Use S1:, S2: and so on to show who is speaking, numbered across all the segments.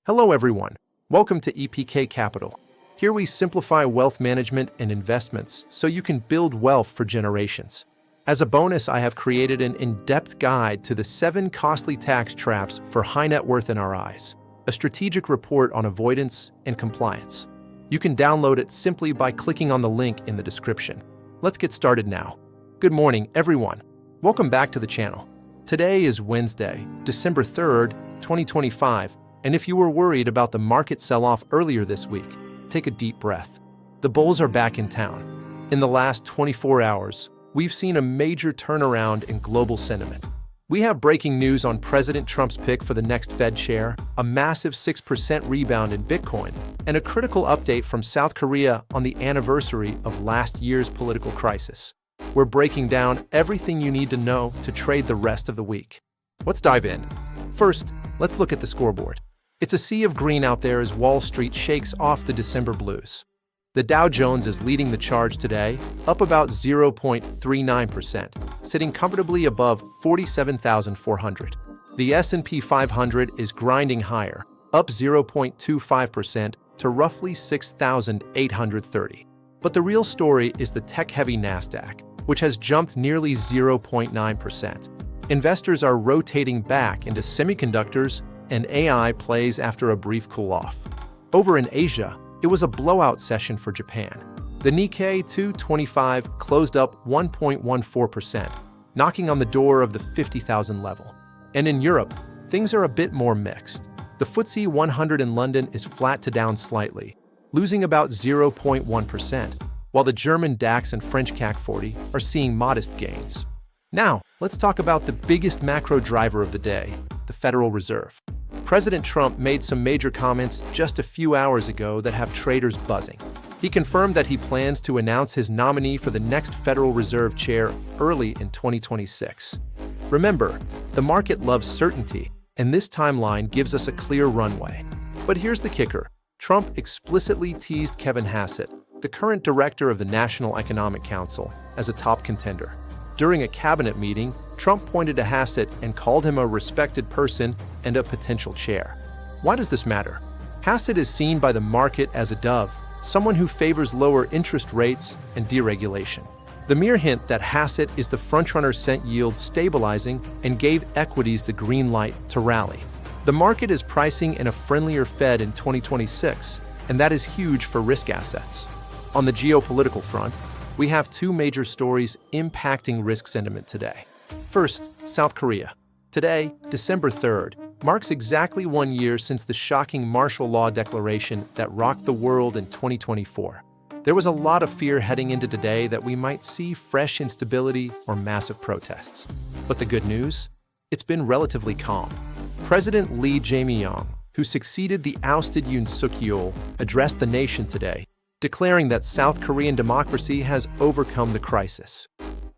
S1: Hello everyone, welcome to EPK Capital. Here we simplify wealth management and investments so you can build wealth for generations. As a bonus, I have created an in-depth guide to the 7 costly tax traps for high net worth NRIs, a strategic report on avoidance and compliance. You can download it simply by clicking on the link in the description. Let's get started now. Good morning, everyone. Welcome back to the channel. Today is Wednesday, December 3rd, 2025. And if you were worried about the market sell-off earlier this week, take a deep breath. The bulls are back in town. In the last 24 hours, we've seen a major turnaround in global sentiment. We have breaking news on President Trump's pick for the next Fed chair, a massive 6% rebound in Bitcoin, and a critical update from South Korea on the anniversary of last year's political crisis. We're breaking down everything you need to know to trade the rest of the week. Let's dive in. First, let's look at the scoreboard. It's a sea of green out there as Wall Street shakes off the December blues. The Dow Jones is leading the charge today, up about 0.39%, sitting comfortably above 47,400. The S&P 500 is grinding higher, up 0.25% to roughly 6,830. But the real story is the tech-heavy Nasdaq, which has jumped nearly 0.9%. Investors are rotating back into semiconductors and AI plays after a brief cool-off. Over in Asia, it was a blowout session for Japan. The Nikkei 225 closed up 1.14%, knocking on the door of the 50,000 level. And in Europe, things are a bit more mixed. The FTSE 100 in London is flat to down slightly, losing about 0.1%, while the German DAX and French CAC 40 are seeing modest gains. Now, let's talk about the biggest macro driver of the day, the Federal Reserve. President Trump made some major comments just a few hours ago that have traders buzzing. He confirmed that he plans to announce his nominee for the next Federal Reserve chair early in 2026. Remember, the market loves certainty, and this timeline gives us a clear runway. But here's the kicker. Trump explicitly teased Kevin Hassett, the current director of the National Economic Council, as a top contender. During a cabinet meeting, Trump pointed to Hassett and called him a respected person and a potential chair. Why does this matter? Hassett is seen by the market as a dove, someone who favors lower interest rates and deregulation. The mere hint that Hassett is the frontrunner sent yields stabilizing and gave equities the green light to rally. The market is pricing in a friendlier Fed in 2026, and that is huge for risk assets. On the geopolitical front, we have 2 major stories impacting risk sentiment today. First, South Korea. Today, December 3rd, marks exactly 1 year since the shocking martial law declaration that rocked the world in 2024. There was a lot of fear heading into today that we might see fresh instability or massive protests. But the good news? It's been relatively calm. President Jae-myung, who succeeded the ousted Yoon Suk-yeol, addressed the nation today, declaring that South Korean democracy has overcome the crisis.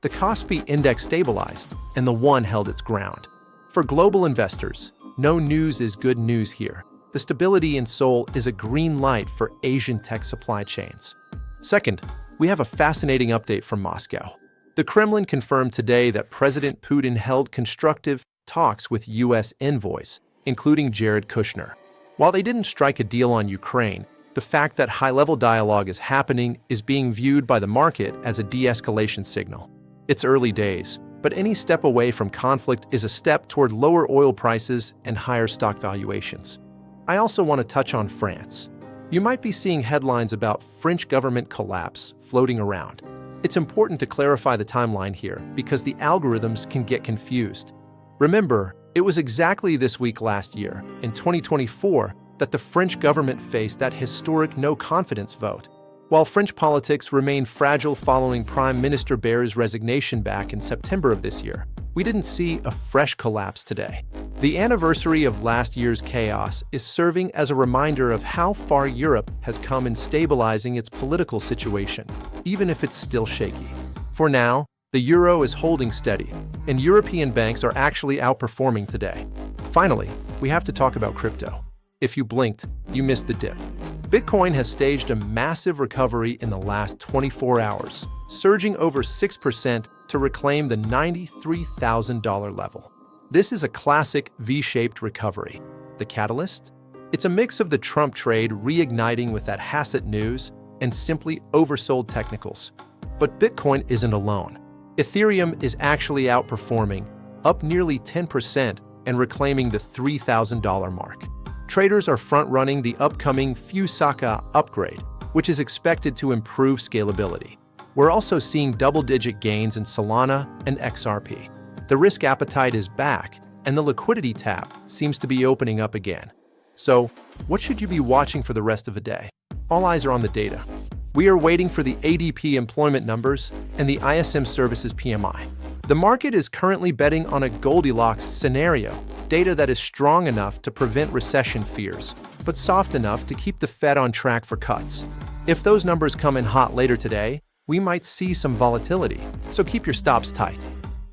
S1: The Kospi index stabilized, and the won held its ground. For global investors, no news is good news here. The stability in Seoul is a green light for Asian tech supply chains. Second, we have a fascinating update from Moscow. The Kremlin confirmed today that President Putin held constructive talks with U.S. envoys, including Jared Kushner. While they didn't strike a deal on Ukraine, the fact that high-level dialogue is happening is being viewed by the market as a de-escalation signal. It's early days, but any step away from conflict is a step toward lower oil prices and higher stock valuations. I also want to touch on France. You might be seeing headlines about French government collapse floating around. It's important to clarify the timeline here because the algorithms can get confused. Remember, it was exactly this week last year, in 2024, that the French government faced that historic no-confidence vote. While French politics remained fragile following Prime Minister Bayer's resignation back in September of this year, we didn't see a fresh collapse today. The anniversary of last year's chaos is serving as a reminder of how far Europe has come in stabilizing its political situation, even if it's still shaky. For now, the euro is holding steady, and European banks are actually outperforming today. Finally, we have to talk about crypto. If you blinked, you missed the dip. Bitcoin has staged a massive recovery in the last 24 hours, surging over 6% to reclaim the $93,000 level. This is a classic V-shaped recovery. The catalyst? It's a mix of the Trump trade reigniting with that Hassett news and simply oversold technicals. But Bitcoin isn't alone. Ethereum is actually outperforming, up nearly 10% and reclaiming the $3,000 mark. Traders are front-running the upcoming Fusaka upgrade, which is expected to improve scalability. We're also seeing double-digit gains in Solana and XRP. The risk appetite is back, and the liquidity tap seems to be opening up again. So, what should you be watching for the rest of the day? All eyes are on the data. We are waiting for the ADP employment numbers and the ISM Services PMI. The market is currently betting on a Goldilocks scenario, data that is strong enough to prevent recession fears, but soft enough to keep the Fed on track for cuts. If those numbers come in hot later today, we might see some volatility, so keep your stops tight.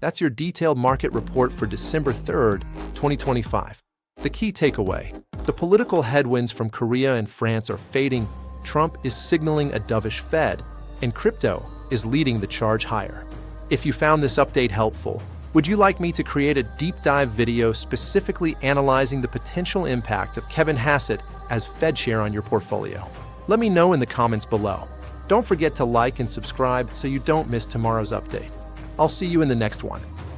S1: That's your detailed market report for December 3rd, 2025. The key takeaway: the political headwinds from Korea and France are fading, Trump is signaling a dovish Fed, and crypto is leading the charge higher. If you found this update helpful, would you like me to create a deep dive video specifically analyzing the potential impact of Kevin Hassett as Fed chair on your portfolio? Let me know in the comments below. Don't forget to like and subscribe so you don't miss tomorrow's update. I'll see you in the next one.